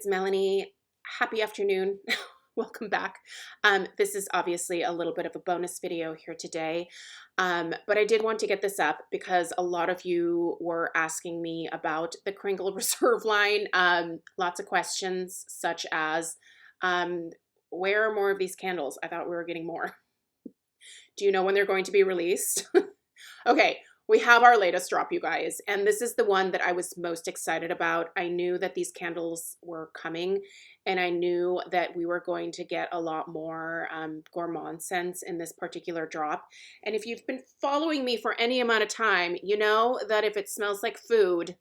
It's Melanie. Happy afternoon. Welcome back. This is obviously a little bit of a bonus video here today, but I did want to get this up because a lot of you were asking me about the Kringle Reserve line. Lots of questions such as, um, where are more of these candles? I thought we were getting more. Do you know when they're going to be released? Okay, we have our latest drop, you guys, and this is the one that I was most excited about. I knew that these candles were coming, and I knew that we were going to get a lot more gourmand scents in this particular drop. And if you've been following me for any amount of time, you know that if it smells like food,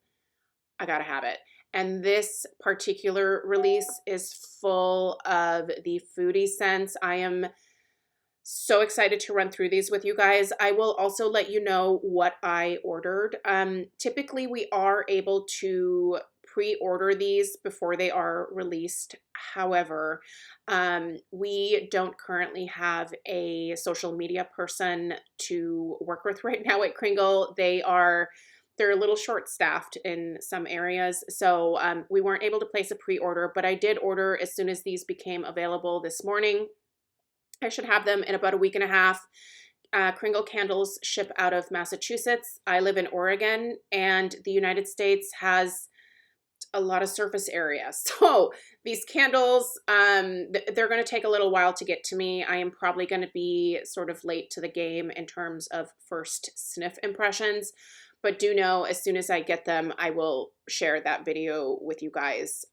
I gotta have it. And this particular release is full of the foodie scents. I am so excited to run through these with you guys. I will also let you know what I ordered. Typically, we are able to pre-order these before they are released. However, we don't currently have a social media person to work with right now at Kringle. They're a little short-staffed in some areas, so we weren't able to place a pre-order, but I did order as soon as these became available this morning. I should have them in about a week and a half. Kringle candles ship out of Massachusetts. I live in Oregon, and the United States has a lot of surface area. So these candles, they're going to take a little while to get to me. I am probably going to be sort of late to the game in terms of first sniff impressions. But do know as soon as I get them, I will share that video with you guys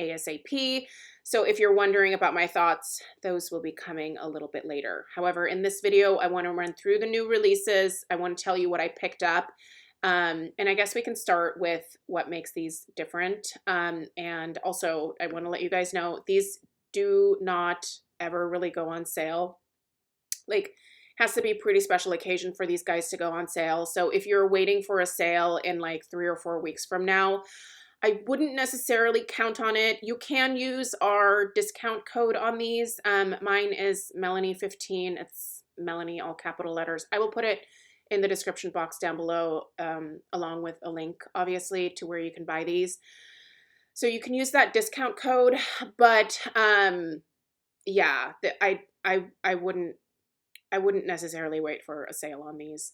ASAP. So if you're wondering about my thoughts, those will be coming a little bit later. However, in this video, I want to run through the new releases. I want to tell you what I picked up. And I guess we can start with what makes these different. And also, I want to let you guys know, these do not ever really go on sale. Like, has to be a pretty special occasion for these guys to go on sale. So if you're waiting for a sale in like 3 or 4 weeks from now, I wouldn't necessarily count on it. You can use our discount code on these. Mine is Melanie15. It's Melanie, all capital letters. I will put it in the description box down below, along with a link, obviously, to where you can buy these. So you can use that discount code, but yeah, I wouldn't necessarily wait for a sale on these.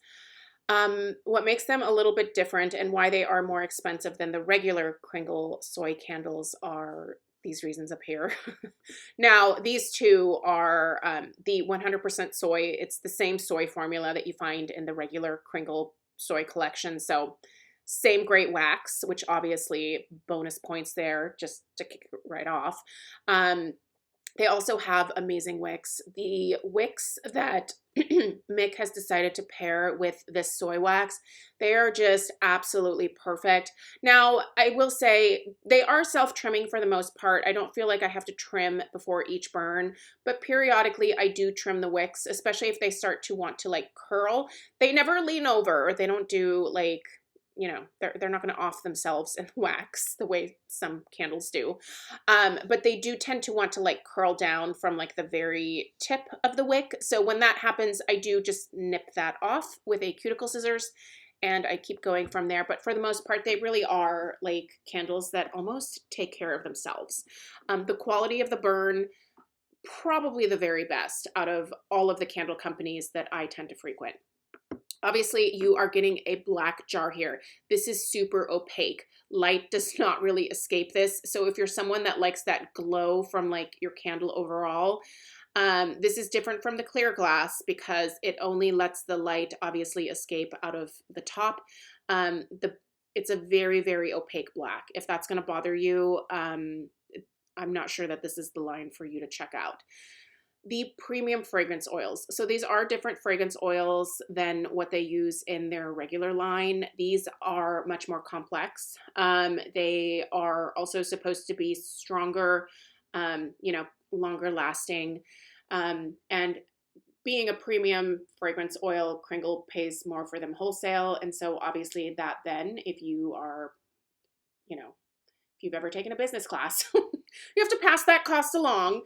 What makes them a little bit different and why they are more expensive than the regular Kringle soy candles are these reasons up here. Now, these two are the 100% soy. It's the same soy formula that you find in the regular Kringle soy collection. So same great wax, which obviously bonus points there just to kick it right off. They also have amazing wicks. The wicks that Mick has decided to pair with this soy wax, they are just absolutely perfect. Now, I will say they are self-trimming for the most part. I don't feel like I have to trim before each burn, but periodically I do trim the wicks, especially if they start to want to like curl. They never lean over, or they don't do like, you know, they're not going to off themselves in wax the way some candles do. But they do tend to want to like curl down from like the very tip of the wick. So when that happens, I do just nip that off with a cuticle scissors and I keep going from there. But for the most part, they really are like candles that almost take care of themselves. The quality of the burn, probably the very best out of all of the candle companies that I tend to frequent. Obviously, you are getting a black jar here. This is super opaque. Light does not really escape this. So if you're someone that likes that glow from like your candle overall, this is different from the clear glass because it only lets the light obviously escape out of the top. It's a very, very opaque black. If that's going to bother you, I'm not sure that this is the line for you to check out. The premium fragrance oils. So these are different fragrance oils than what they use in their regular line. These are much more complex. They are also supposed to be stronger, you know, longer lasting. And being a premium fragrance oil, Kringle pays more for them wholesale. And so obviously that then, if you are, you know, if you've ever taken a business class, you have to pass that cost along.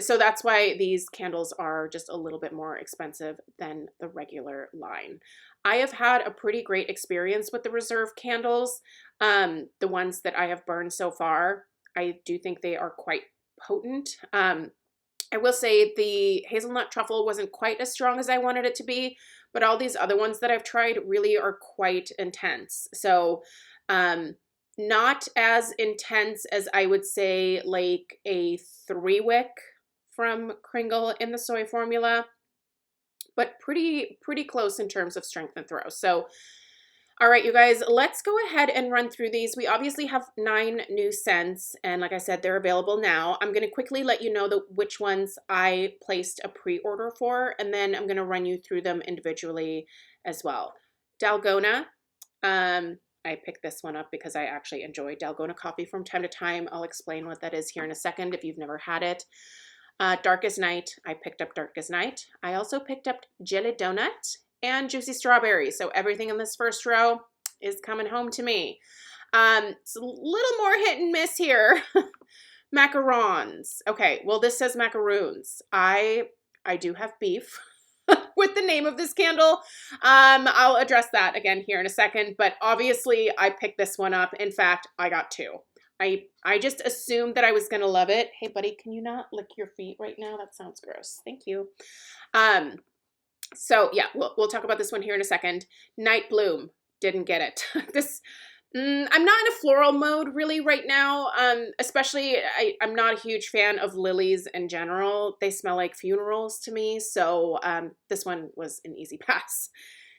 So that's why these candles are just a little bit more expensive than the regular line. I have had a pretty great experience with the Reserve candles, the ones that I have burned so far. I do think they are quite potent. I will say the hazelnut truffle wasn't quite as strong as I wanted it to be, but all these other ones that I've tried really are quite intense. So, not as intense as I would say like a 3-wick from Kringle in the soy formula, but pretty close in terms of strength and throw. So, all right, you guys, let's go ahead and run through these. We obviously have 9 new scents, and like I said, they're available now. I'm going to quickly let you know which ones I placed a pre-order for, and then I'm going to run you through them individually as well. Dalgona, I picked this one up because I actually enjoy Dalgona coffee from time to time. I'll explain what that is here in a second if you've never had it. Darkest Night, I picked up Darkest Night. I also picked up Jelly Donut and Juicy Strawberry. So everything in this first row is coming home to me. It's a little more hit and miss here. Macarons. Okay, well, this says Macaroons. I do have beef with the name of this candle. I'll address that again here in a second, but obviously I picked this one up. In fact, I got 2. I just assumed that I was going to love it. Hey, buddy, can you not lick your feet right now? That sounds gross. Thank you. So yeah, we'll talk about this one here in a second. Night Bloom, didn't get it. I'm not in a floral mode really right now. Especially I'm not a huge fan of lilies in general. They smell like funerals to me. So this one was an easy pass.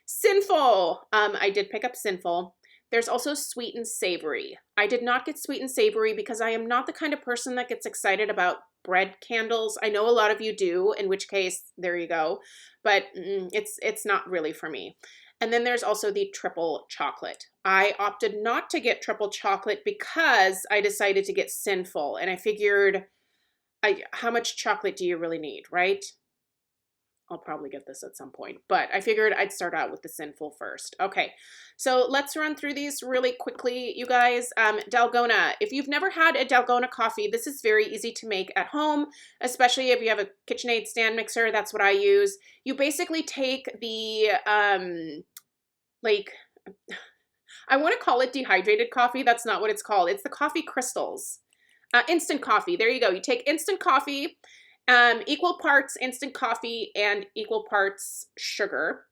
Sinful. I did pick up Sinful. There's also Sweet and Savory. I did not get Sweet and Savory because I am not the kind of person that gets excited about bread candles. I know a lot of you do, in which case, there you go. But it's not really for me. And then there's also the triple chocolate. I opted not to get triple chocolate because I decided to get Sinful. And I figured, how much chocolate do you really need, right? I'll probably get this at some point, but I figured I'd start out with the Sinful first. Okay, so let's run through these really quickly, you guys. Dalgona. If you've never had a Dalgona coffee, this is very easy to make at home, especially if you have a KitchenAid stand mixer. That's what I use. You basically take the, I want to call it dehydrated coffee. That's not what it's called. It's the coffee crystals. Instant coffee. There you go. You take instant coffee, equal parts instant coffee and equal parts sugar,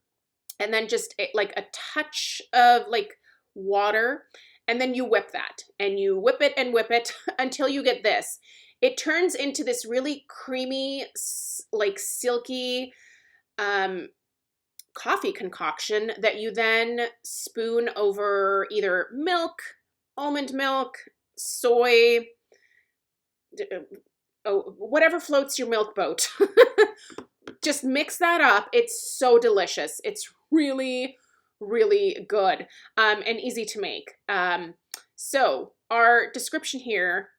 and then just like a touch of like water, and then you whip that, and you whip it and whip it until you get this. It turns into this really creamy, like silky coffee concoction that you then spoon over either milk, almond milk, soy, whatever floats your milk boat. Just mix that up. It's so delicious. It's really, really good and easy to make. So our description here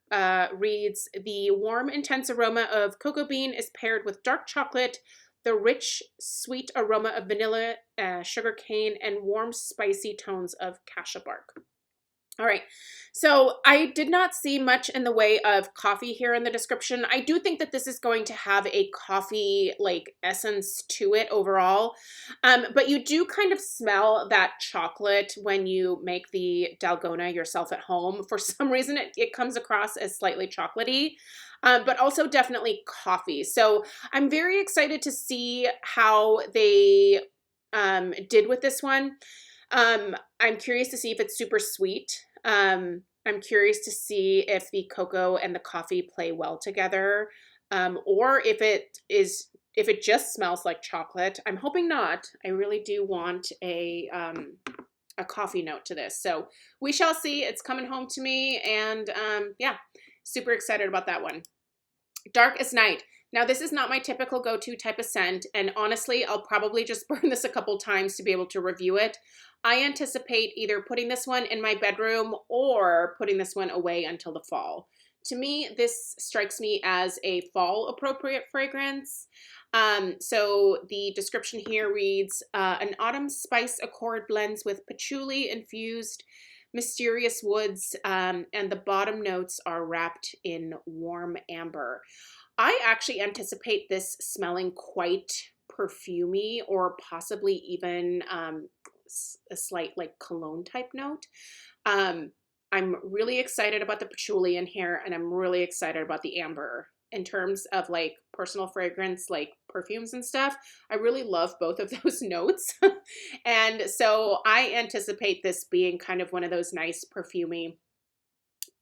reads, the warm, intense aroma of cocoa bean is paired with dark chocolate, the rich, sweet aroma of vanilla, sugar cane, and warm, spicy tones of cassia bark. All right, so I did not see much in the way of coffee here in the description. I do think that this is going to have a coffee like essence to it overall, but you do kind of smell that chocolate when you make the Dalgona yourself at home. For some reason, it comes across as slightly chocolatey, but also definitely coffee. So I'm very excited to see how they did with this one. I'm curious to see if it's super sweet. I'm curious to see if the cocoa and the coffee play well together, or if it just smells like chocolate. I'm hoping not. I really do want a coffee note to this. So we shall see. It's coming home to me, and yeah, super excited about that one. Darkest Night. Now, this is not my typical go-to type of scent, and honestly, I'll probably just burn this a couple times to be able to review it. I anticipate either putting this one in my bedroom or putting this one away until the fall. To me, this strikes me as a fall-appropriate fragrance. So the description here reads, an autumn spice accord blends with patchouli-infused mysterious woods, and the bottom notes are wrapped in warm amber. I actually anticipate this smelling quite perfumey, or possibly even a slight like cologne type note. I'm really excited about the patchouli in here, and I'm really excited about the amber. In terms of like personal fragrance, like perfumes and stuff, I really love both of those notes. And so I anticipate this being kind of one of those nice perfumey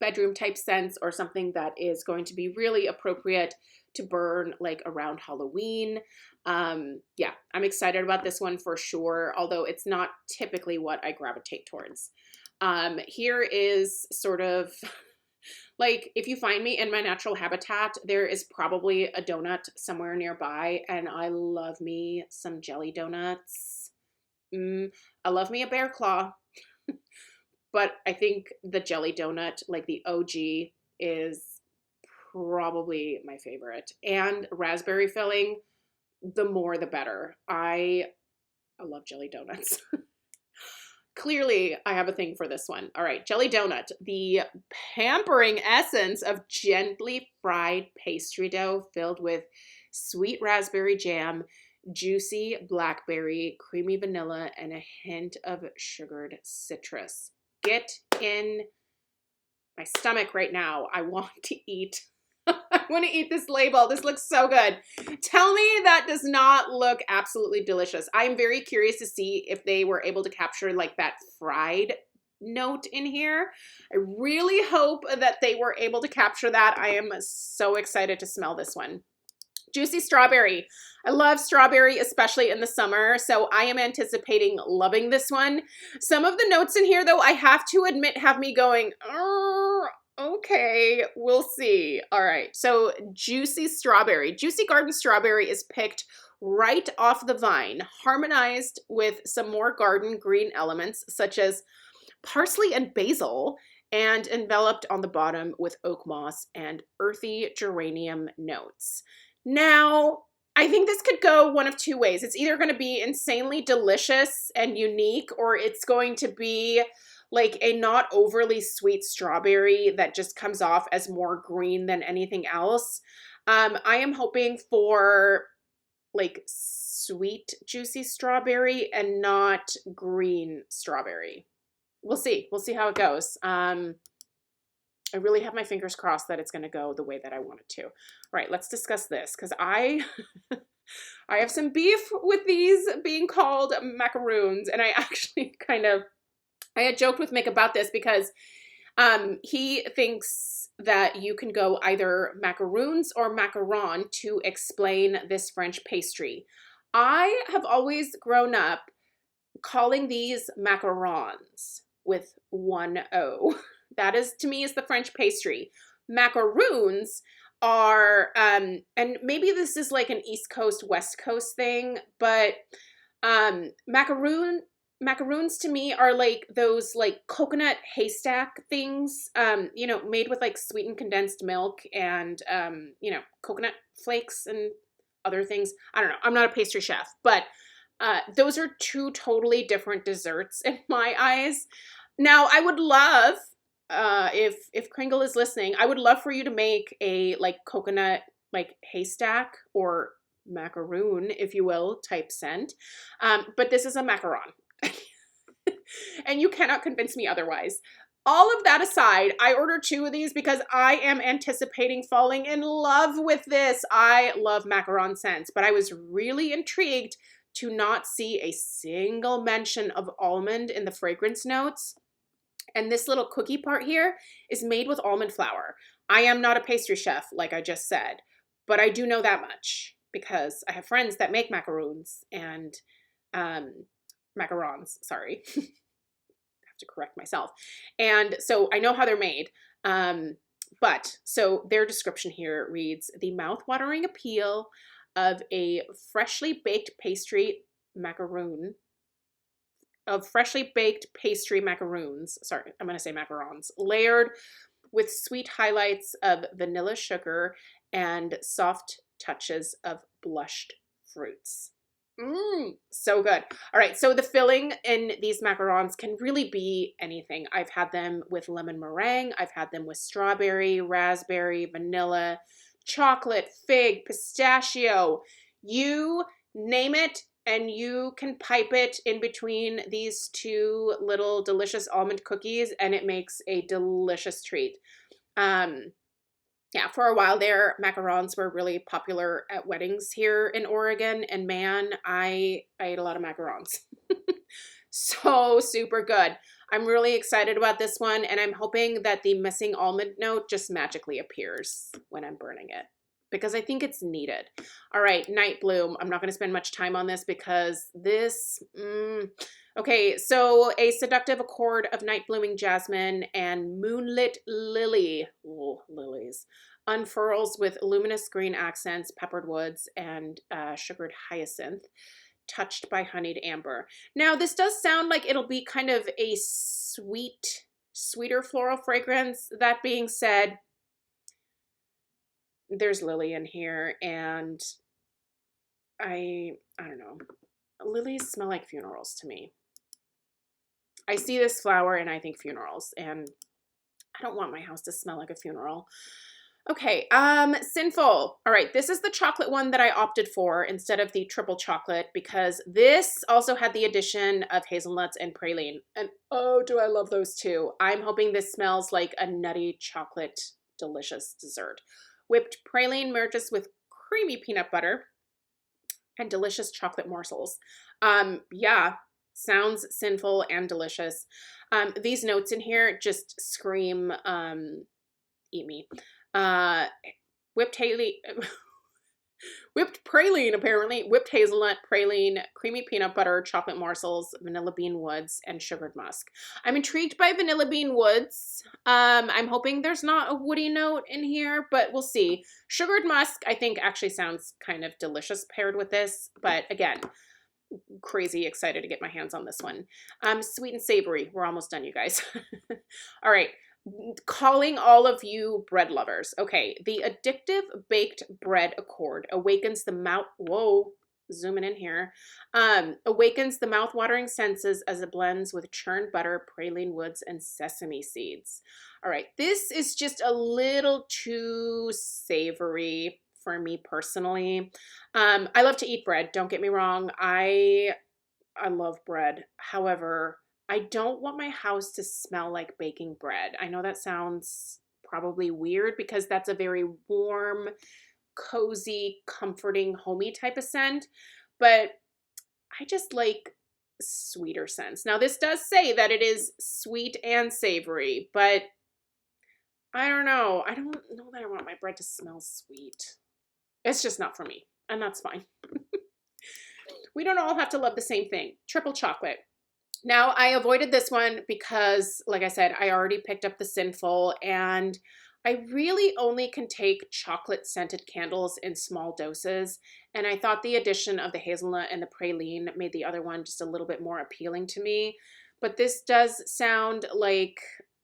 bedroom type scents, or something that is going to be really appropriate to burn like around Halloween. Yeah, I'm excited about this one for sure, although it's not typically what I gravitate towards. Here is sort of like, if you find me in my natural habitat, there is probably a donut somewhere nearby, and I love me some jelly donuts. I love me a bear claw. But I think the jelly donut, like the OG, is probably my favorite. And raspberry filling, the more the better. I love jelly donuts. Clearly, I have a thing for this one. All right, jelly donut, the pampering essence of gently fried pastry dough filled with sweet raspberry jam, juicy blackberry, creamy vanilla, and a hint of sugared citrus. Get in my stomach right now. I want to eat. I want to eat this label. This looks so good. Tell me that does not look absolutely delicious. I'm very curious to see if they were able to capture like that fried note in here. I really hope that they were able to capture that. I am so excited to smell this one. Juicy strawberry. I love strawberry, especially in the summer, so I am anticipating loving this one. Some of the notes in here, though, I have to admit, have me going, okay, we'll see. All right, so juicy strawberry. Juicy garden strawberry is picked right off the vine, harmonized with some more garden green elements, such as parsley and basil, and enveloped on the bottom with oak moss and earthy geranium notes. Now, I think this could go one of two ways. It's either going to be insanely delicious and unique, or it's going to be like a not overly sweet strawberry that just comes off as more green than anything else. I am hoping for like sweet, juicy strawberry and not green strawberry. We'll see. We'll see how it goes. I really have my fingers crossed that it's going to go the way that I want it to. All right, let's discuss this, because I have some beef with these being called macaroons, and I actually I had joked with Mick about this because he thinks that you can go either macaroons or macaron to explain this French pastry. I have always grown up calling these macarons with one O. That is, to me, is the French pastry. Macaroons are, and maybe this is like an East Coast, West Coast thing, but macaroons to me are like those like coconut haystack things, you know, made with like sweetened condensed milk and, you know, coconut flakes and other things. I don't know. I'm not a pastry chef, but those are two totally different desserts in my eyes. Now, I would love, if Kringle is listening, I would love for you to make a like coconut like haystack or macaroon, if you will, type scent. But this is a macaron. And you cannot convince me otherwise. All of that aside, I ordered 2 of these because I am anticipating falling in love with this. I love macaron scents, but I was really intrigued to not see a single mention of almond in the fragrance notes. And this little cookie part here is made with almond flour. I am not a pastry chef, like I just said, but I do know that much because I have friends that make macaroons and macarons, sorry. I have to correct myself. And so I know how they're made. But so their description here reads, the mouth-watering appeal of a freshly baked pastry macaroon, of freshly baked pastry macaroons, sorry, I'm going to say macarons, layered with sweet highlights of vanilla sugar and soft touches of blushed fruits. So good. All right, so the filling in these macarons can really be anything. I've had them with lemon meringue. I've had them with strawberry, raspberry, vanilla, chocolate, fig, pistachio. You name it, and you can pipe it in between these two little delicious almond cookies, and it makes a delicious treat. Yeah, for a while there, macarons were really popular at weddings here in Oregon, and man, I ate a lot of macarons. So super good. I'm really excited about this one, and I'm hoping that the missing almond note just magically appears when I'm burning it, because I think it's needed. All right, Night Bloom. I'm not going to spend much time on this because this... Okay, so a seductive accord of night blooming jasmine and moonlit lily, lilies, unfurls with luminous green accents, peppered woods, and sugared hyacinth, touched by honeyed amber. Now, this does sound like it'll be kind of a sweeter floral fragrance. That being said, there's lily in here, and I don't know. Lilies smell like funerals to me. I see this flower and I think funerals, and I don't want my house to smell like a funeral. Okay, Sinful. All right, this is the chocolate one that I opted for instead of the triple chocolate because this also had the addition of hazelnuts and praline. And oh, do I love those too. I'm hoping this smells like a nutty chocolate delicious dessert. Whipped praline merges with creamy peanut butter and delicious chocolate morsels. Yeah, sounds sinful and delicious. These notes in here just scream, eat me. Whipped praline, apparently. Whipped hazelnut, praline, creamy peanut butter, chocolate morsels, vanilla bean woods, and sugared musk. I'm intrigued by vanilla bean woods. I'm hoping there's not a woody note in here, but we'll see. Sugared musk, I think, actually sounds kind of delicious paired with this. But again, crazy excited to get my hands on this one. Sweet and savory. We're almost done, you guys. All right. Calling all of you bread lovers. Okay, the addictive baked bread accord awakens the mouth. Whoa, zooming in here. Awakens the mouth-watering senses as it blends with churned butter, praline woods, and sesame seeds. All right, this is just a little too savory for me personally. I love to eat bread. Don't get me wrong. I love bread. However, I don't want my house to smell like baking bread. I know that sounds probably weird because that's a very warm, cozy, comforting, homey type of scent, but I just like sweeter scents. Now, this does say that it is sweet and savory, but I don't know. I don't know that I want my bread to smell sweet. It's just not for me, and that's fine. We don't all have to love the same thing. Triple chocolate. Now, I avoided this one because, like I said, I already picked up the Sinful, and I really only can take chocolate-scented candles in small doses, and I thought the addition of the hazelnut and the praline made the other one just a little bit more appealing to me. But this does sound like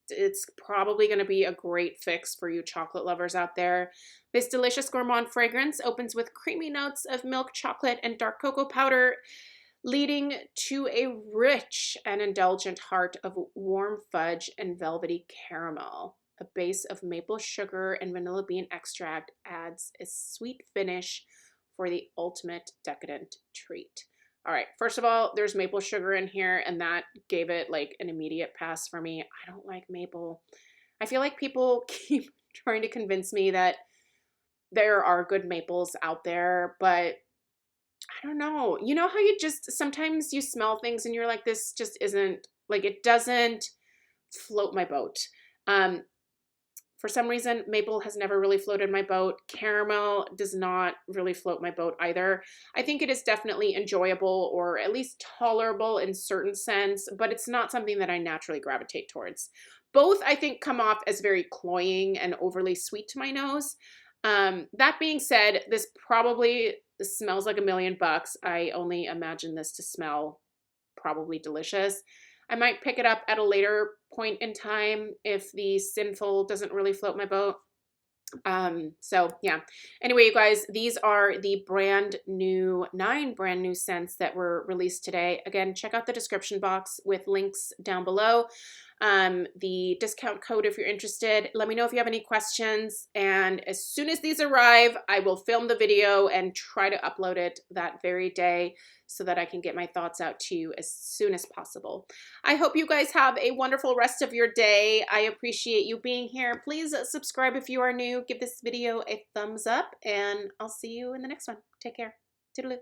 it's probably going to be a great fix for you chocolate lovers out there. This delicious gourmand fragrance opens with creamy notes of milk chocolate and dark cocoa powder, leading to a rich and indulgent heart of warm fudge and velvety caramel. A base of maple sugar and vanilla bean extract adds a sweet finish for the ultimate decadent treat. All right, first of all, there's maple sugar in here, and that gave it like an immediate pass for me. I don't like maple. I feel like people keep trying to convince me that there are good maples out there, but I don't know. You know how you just, sometimes you smell things and you're like, this just isn't, like, it doesn't float my boat. For some reason, maple has never really floated my boat. Caramel does not really float my boat either. I think it is definitely enjoyable or at least tolerable in certain sense, but it's not something that I naturally gravitate towards. Both, I think, come off as very cloying and overly sweet to my nose. That being said, this probably smells like $1,000,000. I only imagine this to smell probably delicious. I might pick it up at a later point in time if the Sinful doesn't really float my boat. So yeah. Anyway, you guys, these are the 9 brand new scents that were released today. Again, check out the description box with links down below. the discount code if you're interested. Let me know if you have any questions. And as soon as these arrive, I will film the video and try to upload it that very day so that I can get my thoughts out to you as soon as possible. I hope you guys have a wonderful rest of your day. I appreciate you being here. Please subscribe if you are new. Give this video a thumbs up, and I'll see you in the next one. Take care. Toodaloo.